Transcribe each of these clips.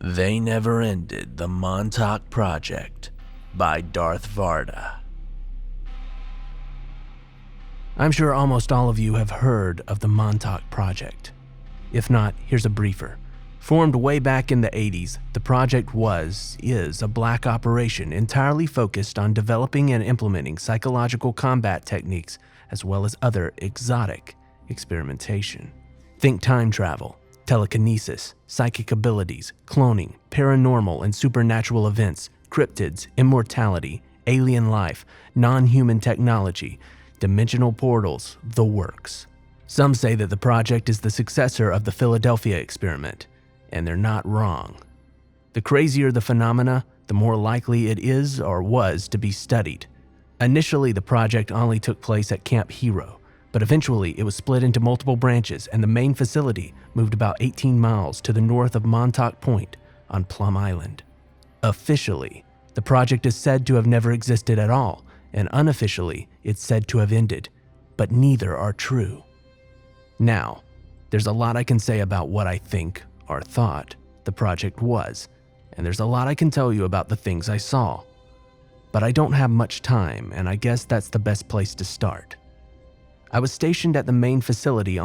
They Never Ended the Montauk Project by Darth Varda. I'm sure almost all of you have heard of the Montauk Project. If not, here's a briefer. Formed way back in the 80s, the project is a black operation entirely focused on developing and implementing psychological combat techniques as well as other exotic experimentation. Think time travel, telekinesis, psychic abilities, cloning, paranormal and supernatural events, cryptids, immortality, alien life, non-human technology, dimensional portals, the works. Some say that the project is the successor of the Philadelphia experiment, and they're not wrong. The crazier the phenomena, the more likely it is or was to be studied. Initially, the project only took place at Camp Hero, but eventually it was split into multiple branches and the main facility moved about 18 miles to the north of Montauk Point on Plum Island. Officially, the project is said to have never existed at all, and unofficially, it's said to have ended, but neither are true. Now, there's a lot I can say about what I think or thought the project was, and there's a lot I can tell you about the things I saw. But I don't have much time, and I guess that's the best place to start. I was stationed at the main facility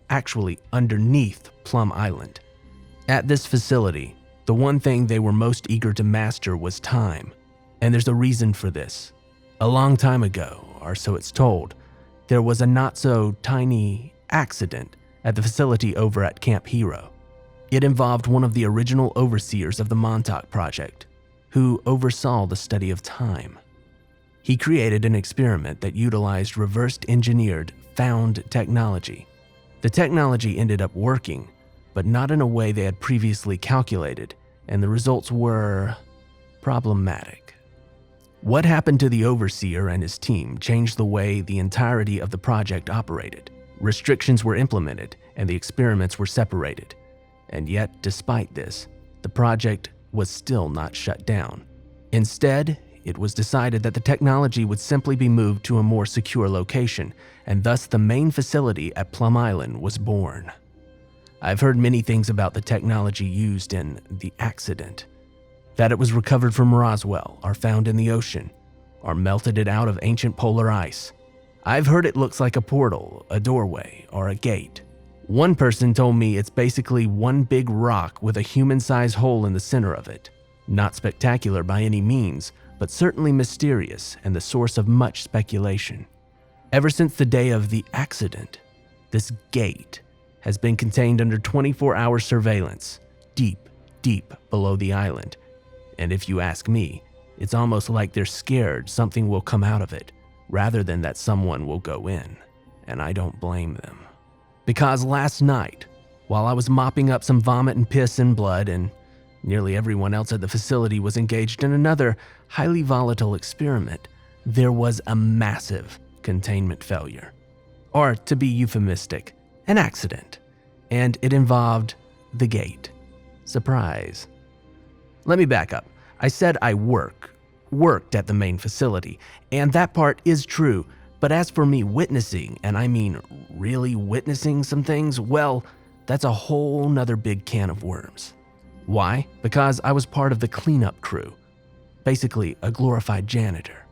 actually underneath Plum Island. At this facility, the one thing they were most eager to master was time, and there's a reason for this. A long time ago, or so it's told, there was a not-so-tiny accident at the facility over at Camp Hero. It involved one of the original overseers of the Montauk Project, who oversaw the study of time. He created an experiment that utilized reverse-engineered found technology. The technology ended up working, but not in a way they had previously calculated, and the results were problematic. What happened to the overseer and his team changed the way the entirety of the project operated. Restrictions were implemented, and the experiments were separated. And yet, despite this, the project was still not shut down. Instead, it was decided that the technology would simply be moved to a more secure location, and thus the main facility at Plum Island was born. I've heard many things about the technology used in the accident. That it was recovered from Roswell, or found in the ocean, or melted it out of ancient polar ice. I've heard it looks like a portal, a doorway, or a gate. One person told me it's basically one big rock with a human-sized hole in the center of it. Not spectacular by any means, but certainly mysterious and the source of much speculation. Ever since the day of the accident, this gate has been contained under 24-hour surveillance, deep, deep below the island. And if you ask me, it's almost like they're scared something will come out of it, rather than that someone will go in. And I don't blame them. Because last night, while I was mopping up some vomit and piss and blood, and nearly everyone else at the facility was engaged in another highly volatile experiment, there was a massive containment failure. Or, to be euphemistic, an accident. And it involved the gate. Surprise. Let me back up. I said I worked at the main facility, and that part is true. But as for me witnessing, and I mean really witnessing some things, well, that's a whole nother big can of worms. Why? Because I was part of the cleanup crew. Basically, a glorified janitor.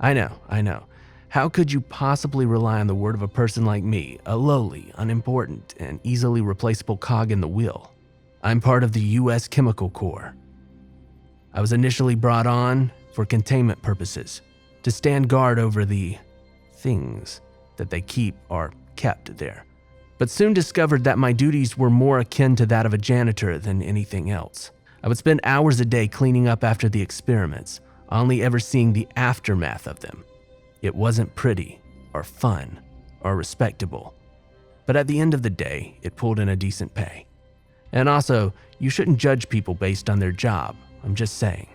I know. How could you possibly rely on the word of a person like me, a lowly, unimportant, and easily replaceable cog in the wheel? I'm part of the U.S. Chemical Corps. I was initially brought on for containment purposes, to stand guard over the things that they keep or kept there, but soon discovered that my duties were more akin to that of a janitor than anything else. I would spend hours a day cleaning up after the experiments, only ever seeing the aftermath of them. It wasn't pretty, or fun, or respectable, but at the end of the day, it pulled in a decent pay. And also, you shouldn't judge people based on their job, I'm just saying.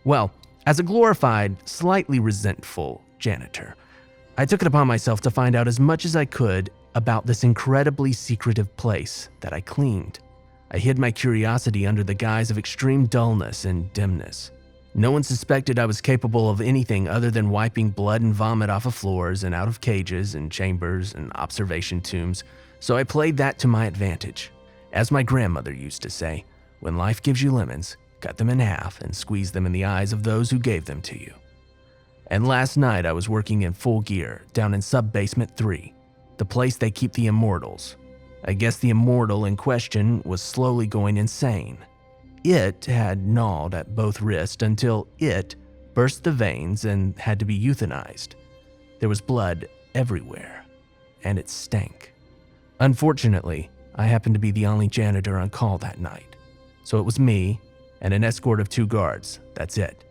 Well, as a glorified, slightly resentful janitor, I took it upon myself to find out as much as I could about this incredibly secretive place that I cleaned. I hid my curiosity under the guise of extreme dullness and dimness. No one suspected I was capable of anything other than wiping blood and vomit off of floors and out of cages and chambers and observation tombs, so I played that to my advantage. As my grandmother used to say, when life gives you lemons, cut them in half and squeeze them in the eyes of those who gave them to you. And last night I was working in full gear down in sub-basement 3, the place they keep the immortals. I guess the immortal in question was slowly going insane. It had gnawed at both wrists until it burst the veins and had to be euthanized. There was blood everywhere, and it stank. Unfortunately, I happened to be the only janitor on call that night, so it was me and an escort of 2 guards, that's it.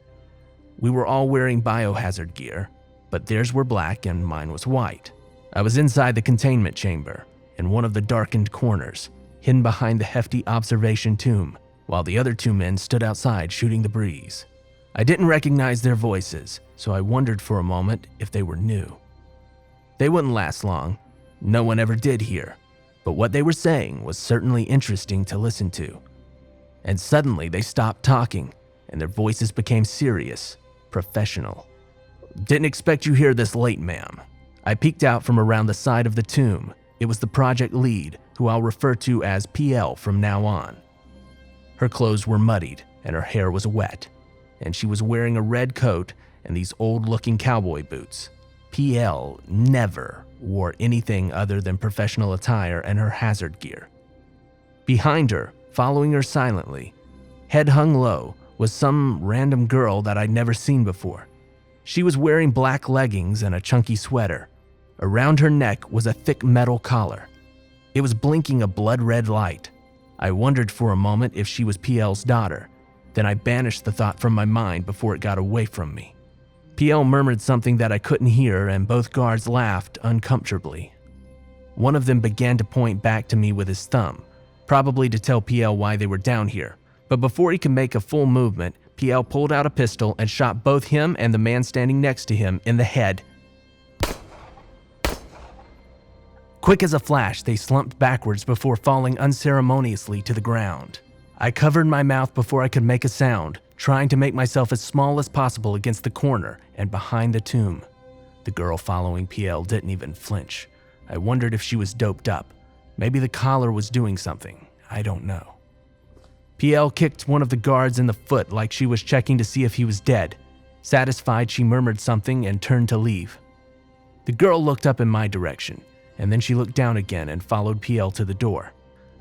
We were all wearing biohazard gear, but theirs were black and mine was white. I was inside the containment chamber, in one of the darkened corners, hidden behind the hefty observation tomb, while the other 2 men stood outside shooting the breeze. I didn't recognize their voices, so I wondered for a moment if they were new. They wouldn't last long. No one ever did here, but what they were saying was certainly interesting to listen to. And suddenly they stopped talking, and their voices became serious, professional. "Didn't expect you here this late, ma'am." I peeked out from around the side of the tomb. It was the project lead, who I'll refer to as PL from now on. Her clothes were muddied, and her hair was wet, and she was wearing a red coat and these old-looking cowboy boots. PL never wore anything other than professional attire and her hazard gear. Behind her, following her silently, head hung low, was some random girl that I'd never seen before. She was wearing black leggings and a chunky sweater. Around her neck was a thick metal collar. It was blinking a blood-red light. I wondered for a moment if she was PL's daughter. Then I banished the thought from my mind before it got away from me. PL murmured something that I couldn't hear, and both guards laughed uncomfortably. One of them began to point back to me with his thumb, probably to tell PL why they were down here. But before he could make a full movement, PL pulled out a pistol and shot both him and the man standing next to him in the head. Quick as a flash, they slumped backwards before falling unceremoniously to the ground. I covered my mouth before I could make a sound, trying to make myself as small as possible against the corner and behind the tomb. The girl following PL didn't even flinch. I wondered if she was doped up. Maybe the collar was doing something. I don't know. PL kicked one of the guards in the foot like she was checking to see if he was dead. Satisfied, she murmured something and turned to leave. The girl looked up in my direction, and then she looked down again and followed PL to the door.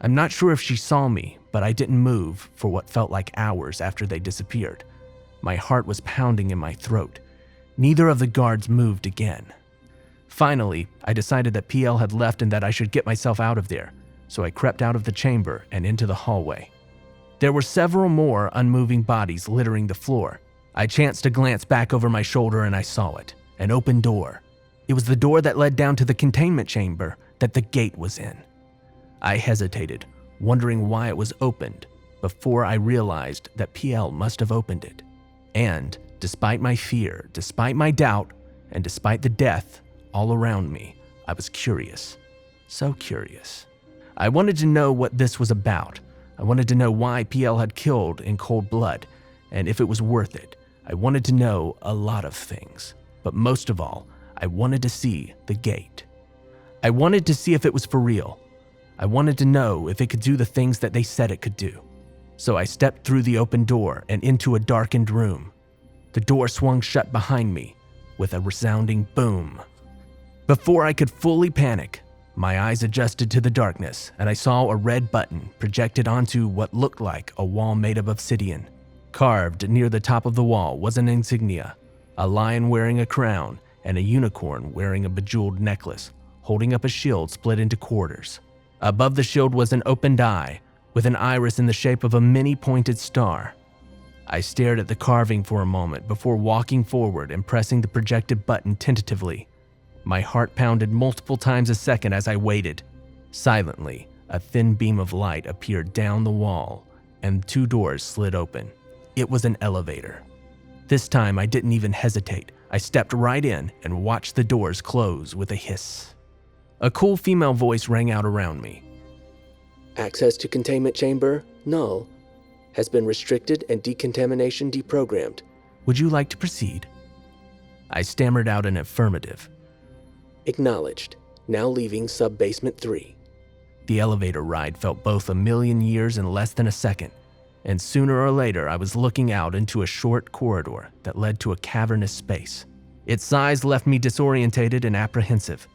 I'm not sure if she saw me, but I didn't move for what felt like hours after they disappeared. My heart was pounding in my throat. Neither of the guards moved again. Finally, I decided that PL had left and that I should get myself out of there, so I crept out of the chamber and into the hallway. There were several more unmoving bodies littering the floor. I chanced to glance back over my shoulder and I saw it, an open door. It was the door that led down to the containment chamber that the gate was in. I hesitated, wondering why it was opened, before I realized that PL must have opened it. And, despite my fear, despite my doubt, and despite the death all around me, I was curious. So curious. I wanted to know what this was about. I wanted to know why PL had killed in cold blood, and if it was worth it. I wanted to know a lot of things, but most of all, I wanted to see the gate. I wanted to see if it was for real. I wanted to know if it could do the things that they said it could do. So I stepped through the open door and into a darkened room. The door swung shut behind me with a resounding boom. Before I could fully panic, my eyes adjusted to the darkness and I saw a red button projected onto what looked like a wall made of obsidian. Carved near the top of the wall was an insignia, a lion wearing a crown and a unicorn wearing a bejeweled necklace, holding up a shield split into quarters. Above the shield was an opened eye, with an iris in the shape of a many-pointed star. I stared at the carving for a moment before walking forward and pressing the projected button tentatively. My heart pounded multiple times a second as I waited. Silently, a thin beam of light appeared down the wall, and 2 doors slid open. It was an elevator. This time I didn't even hesitate. I stepped right in and watched the doors close with a hiss. A cool female voice rang out around me. Access to containment chamber, null. Has been restricted and decontamination deprogrammed. Would you like to proceed? I stammered out an affirmative. Acknowledged. Now leaving sub-basement 3. The elevator ride felt both a million years and less than a second, and sooner or later I was looking out into a short corridor that led to a cavernous space. Its size left me disorientated and apprehensive.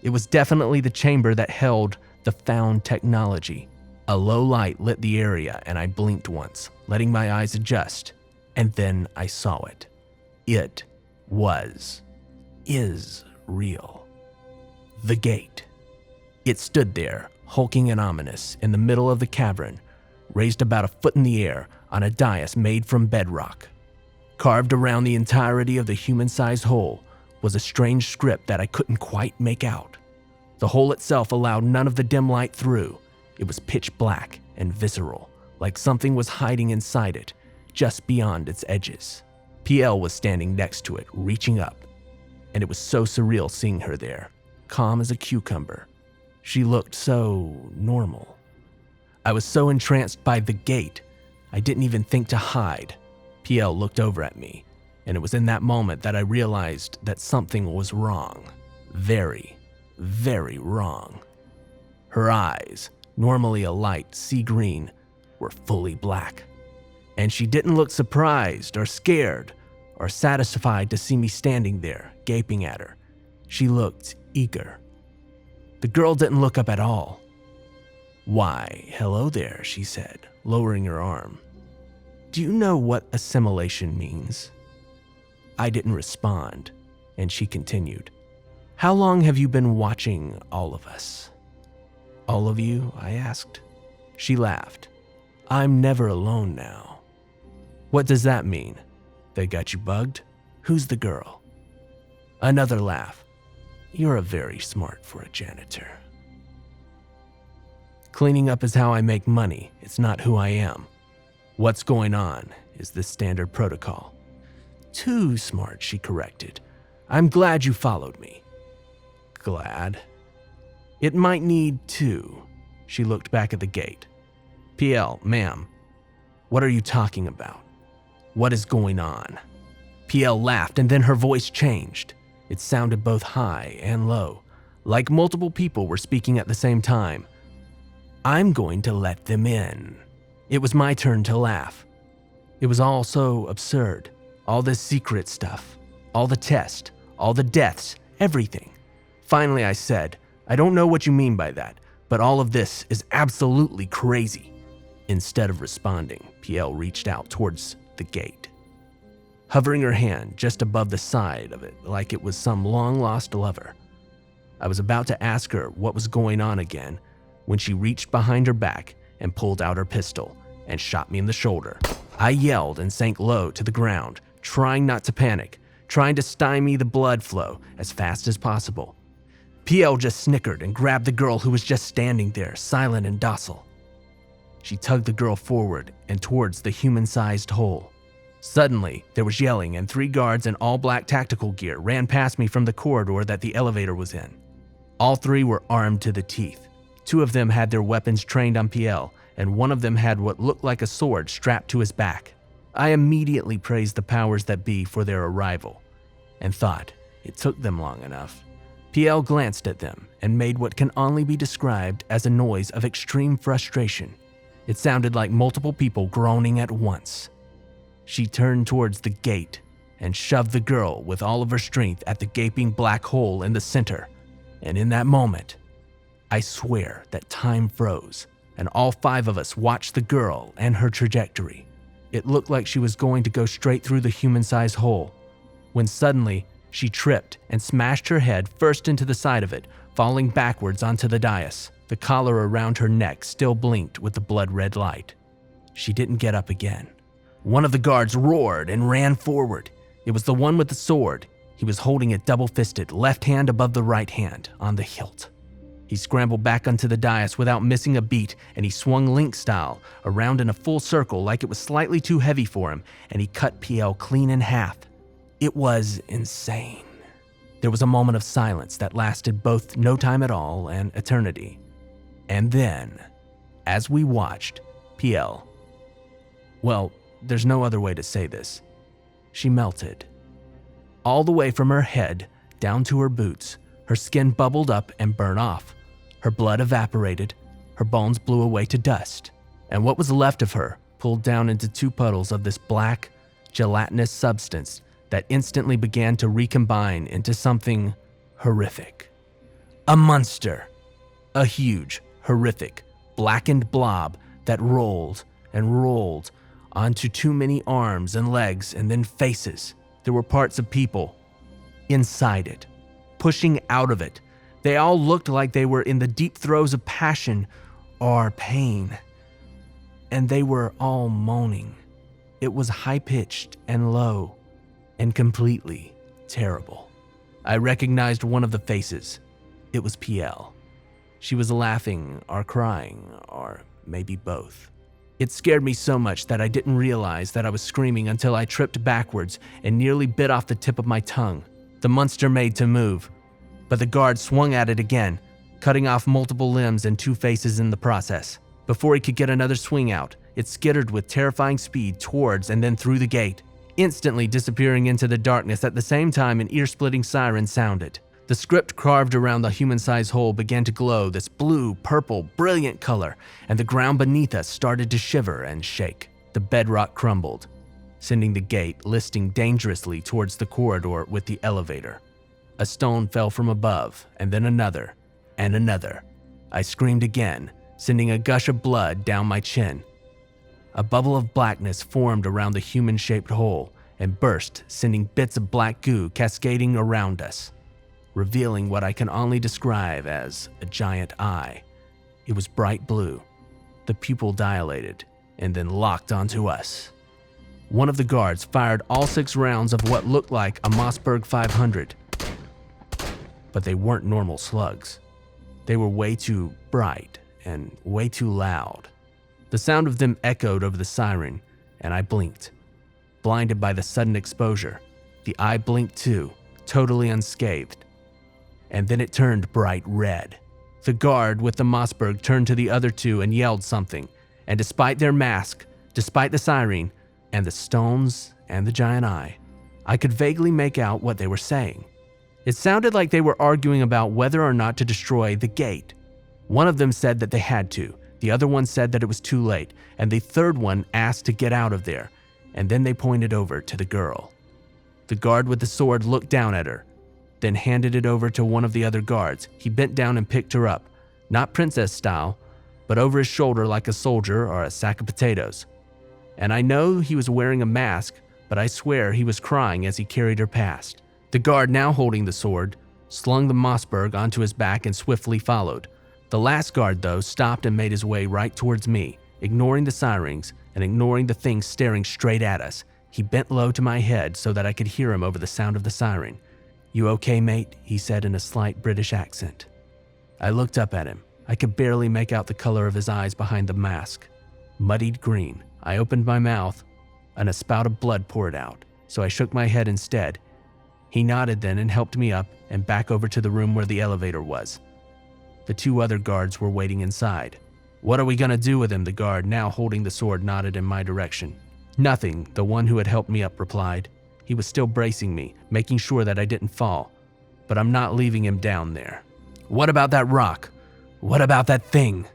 It was definitely the chamber that held the found technology. A low light lit the area and I blinked once, letting my eyes adjust, and then I saw it. It is real. The gate. It stood there, hulking and ominous, in the middle of the cavern, raised about a foot in the air on a dais made from bedrock. Carved around the entirety of the human-sized hole was a strange script that I couldn't quite make out. The hole itself allowed none of the dim light through. It was pitch black and visceral, like something was hiding inside it, just beyond its edges. PL was standing next to it, reaching up, and it was so surreal seeing her there, calm as a cucumber. She looked so normal. I was so entranced by the gate, I didn't even think to hide. PL looked over at me, and it was in that moment that I realized that something was wrong. Very, very wrong. Her eyes, normally a light sea green, were fully black. And she didn't look surprised or scared or satisfied to see me standing there, gaping at her. She looked eager. The girl didn't look up at all. "Why, hello there," she said, lowering her arm. "Do you know what assimilation means?" I didn't respond, and she continued. "How long have you been watching all of us?" "All of you?" I asked. She laughed. "I'm never alone now." "What does that mean? They got you bugged? Who's the girl?" Another laugh. "You're very smart for a janitor." Cleaning up is how I make money. It's not who I am. What's going on is the standard protocol. "Too smart," she corrected. "I'm glad you followed me." "Glad?" "It might need two." She looked back at the gate. "PL, ma'am, what are you talking about? What is going on?" PL laughed, and then her voice changed. It sounded both high and low, like multiple people were speaking at the same time. "I'm going to let them in." It was my turn to laugh. It was all so absurd. All this secret stuff, all the tests, all the deaths, everything. Finally I said, "I don't know what you mean by that, but all of this is absolutely crazy." Instead of responding, PL reached out towards the gate, hovering her hand just above the side of it like it was some long-lost lover. I was about to ask her what was going on again when she reached behind her back and pulled out her pistol and shot me in the shoulder. I yelled and sank low to the ground, trying not to panic, trying to stymie the blood flow as fast as possible. PL just snickered and grabbed the girl who was just standing there, silent and docile. She tugged the girl forward and towards the human-sized hole. Suddenly, there was yelling, and 3 guards in all-black tactical gear ran past me from the corridor that the elevator was in. All 3 were armed to the teeth. 2 of them had their weapons trained on PL, and 1 of them had what looked like a sword strapped to his back. I immediately praised the powers that be for their arrival, and thought it took them long enough. PL glanced at them and made what can only be described as a noise of extreme frustration. It sounded like multiple people groaning at once. She turned towards the gate and shoved the girl with all of her strength at the gaping black hole in the center. And in that moment, I swear that time froze, and all 5 of us watched the girl and her trajectory. It looked like she was going to go straight through the human-sized hole, when suddenly she tripped and smashed her head first into the side of it, falling backwards onto the dais. The collar around her neck still blinked with the blood-red light. She didn't get up again. One of the guards roared and ran forward. It was the one with the sword. He was holding it double-fisted, left hand above the right hand, on the hilt. He scrambled back onto the dais without missing a beat, and he swung Link style around in a full circle like it was slightly too heavy for him, and he cut PL clean in half. It was insane. There was a moment of silence that lasted both no time at all and eternity. And then, as we watched, PL, well, there's no other way to say this, she melted. All the way from her head down to her boots, her skin bubbled up and burned off. Her blood evaporated, Her bones blew away to dust, and what was left of her pulled down into 2 puddles of this black, gelatinous substance that instantly began to recombine into something horrific. A monster. A huge, horrific, blackened blob that rolled and rolled onto too many arms and legs and then faces. There were parts of people inside it, pushing out of it. They all looked like they were in the deep throes of passion or pain, and they were all moaning. It was high-pitched and low and completely terrible. I recognized one of the faces. It was PL. She was laughing or crying, or maybe both. It scared me so much that I didn't realize that I was screaming until I tripped backwards and nearly bit off the tip of my tongue. The monster made to move, but the guard swung at it again, cutting off multiple limbs and 2 faces in the process. Before he could get another swing out, it skittered with terrifying speed towards and then through the gate, instantly disappearing into the darkness at the same time an ear-splitting siren sounded. The script carved around the human-sized hole began to glow this blue, purple, brilliant color, and the ground beneath us started to shiver and shake. The bedrock crumbled, sending the gate listing dangerously towards the corridor with the elevator. A stone fell from above, and then another, and another. I screamed again, sending a gush of blood down my chin. A bubble of blackness formed around the human-shaped hole and burst, sending bits of black goo cascading around us, revealing what I can only describe as a giant eye. It was bright blue. The pupil dilated and then locked onto us. One of the guards fired all 6 rounds of what looked like a Mossberg 500, but they weren't normal slugs. They were way too bright and way too loud. The sound of them echoed over the siren, and I blinked, blinded by the sudden exposure. The eye blinked too, totally unscathed. And then it turned bright red. The guard with the Mossberg turned to the other 2 and yelled something, and despite their mask, despite the siren, and the stones and the giant eye, I could vaguely make out what they were saying. It sounded like they were arguing about whether or not to destroy the gate. One of them said that they had to, the other one said that it was too late, and the third one asked to get out of there, and then they pointed over to the girl. The guard with the sword looked down at her, then handed it over to one of the other guards. He bent down and picked her up, not princess style, but over his shoulder like a soldier or a sack of potatoes. And I know he was wearing a mask, but I swear he was crying as he carried her past. The guard, now holding the sword, slung the Mossberg onto his back and swiftly followed. The last guard, though, stopped and made his way right towards me, ignoring the sirens and ignoring the thing staring straight at us. He bent low to my head so that I could hear him over the sound of the siren. "You okay, mate?" he said in a slight British accent. I looked up at him. I could barely make out the color of his eyes behind the mask. Muddied green. I opened my mouth, and a spout of blood poured out, so I shook my head instead. He nodded then and helped me up and back over to the room where the elevator was. The 2 other guards were waiting inside. "What are we gonna do with him?" the guard, now holding the sword, nodded in my direction. "Nothing," the one who had helped me up replied. He was still bracing me, making sure that I didn't fall. "But I'm not leaving him down there." "What about that rock? What about that thing?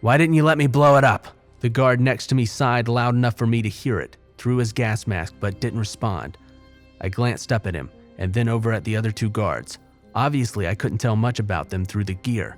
Why didn't you let me blow it up?" The guard next to me sighed loud enough for me to hear it, through his gas mask, but didn't respond. I glanced up at him, and then over at the other 2 guards. Obviously, I couldn't tell much about them through the gear,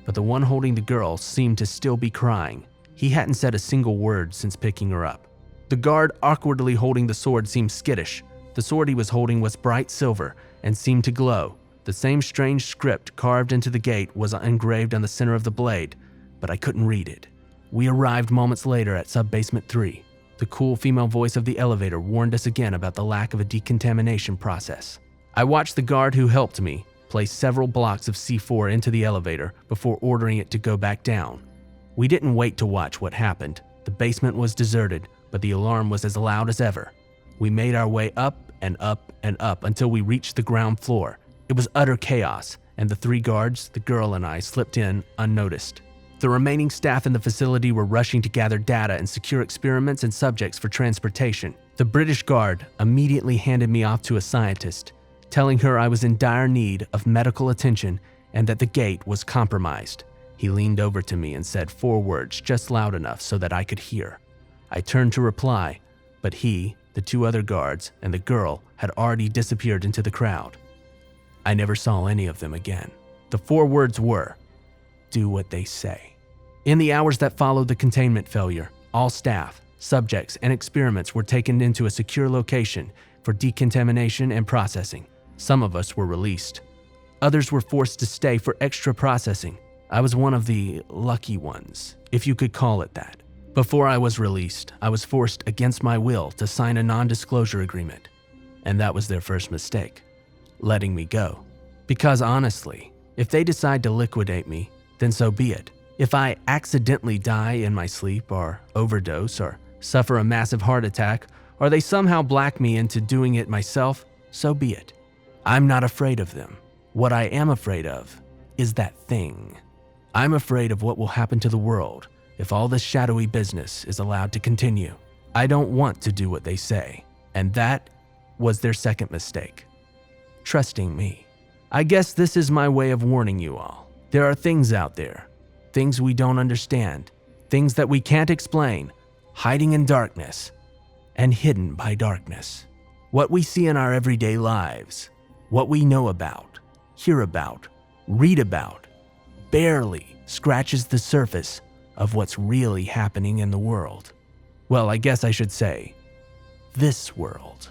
but the one holding the girl seemed to still be crying. He hadn't said a single word since picking her up. The guard awkwardly holding the sword seemed skittish. The sword he was holding was bright silver and seemed to glow. The same strange script carved into the gate was engraved on the center of the blade, but I couldn't read it. We arrived moments later at Sub-Basement 3. The cool female voice of the elevator warned us again about the lack of a decontamination process. I watched the guard who helped me place several blocks of C4 into the elevator before ordering it to go back down. We didn't wait to watch what happened. The basement was deserted, but the alarm was as loud as ever. We made our way up and up and up until we reached the ground floor. It was utter chaos, and the 3 guards, the girl and I, slipped in unnoticed. The remaining staff in the facility were rushing to gather data and secure experiments and subjects for transportation. The British guard immediately handed me off to a scientist, telling her I was in dire need of medical attention and that the gate was compromised. He leaned over to me and said 4 words just loud enough so that I could hear. I turned to reply, but he, the 2 other guards, and the girl had already disappeared into the crowd. I never saw any of them again. The 4 words were, "Do what they say." In the hours that followed the containment failure, all staff, subjects, and experiments were taken into a secure location for decontamination and processing. Some of us were released. Others were forced to stay for extra processing. I was one of the lucky ones, if you could call it that. Before I was released, I was forced against my will to sign a non-disclosure agreement. And that was their first mistake, letting me go. Because honestly, if they decide to liquidate me, then so be it. If I accidentally die in my sleep or overdose or suffer a massive heart attack, or they somehow black me into doing it myself, so be it. I'm not afraid of them. What I am afraid of is that thing. I'm afraid of what will happen to the world if all this shadowy business is allowed to continue. I don't want to do what they say, and that was their second mistake. Trusting me. I guess this is my way of warning you all. There are things out there, things we don't understand, things that we can't explain, hiding in darkness and hidden by darkness. What we see in our everyday lives, what we know about, hear about, read about, barely scratches the surface of what's really happening in the world. Well, I guess I should say, this world.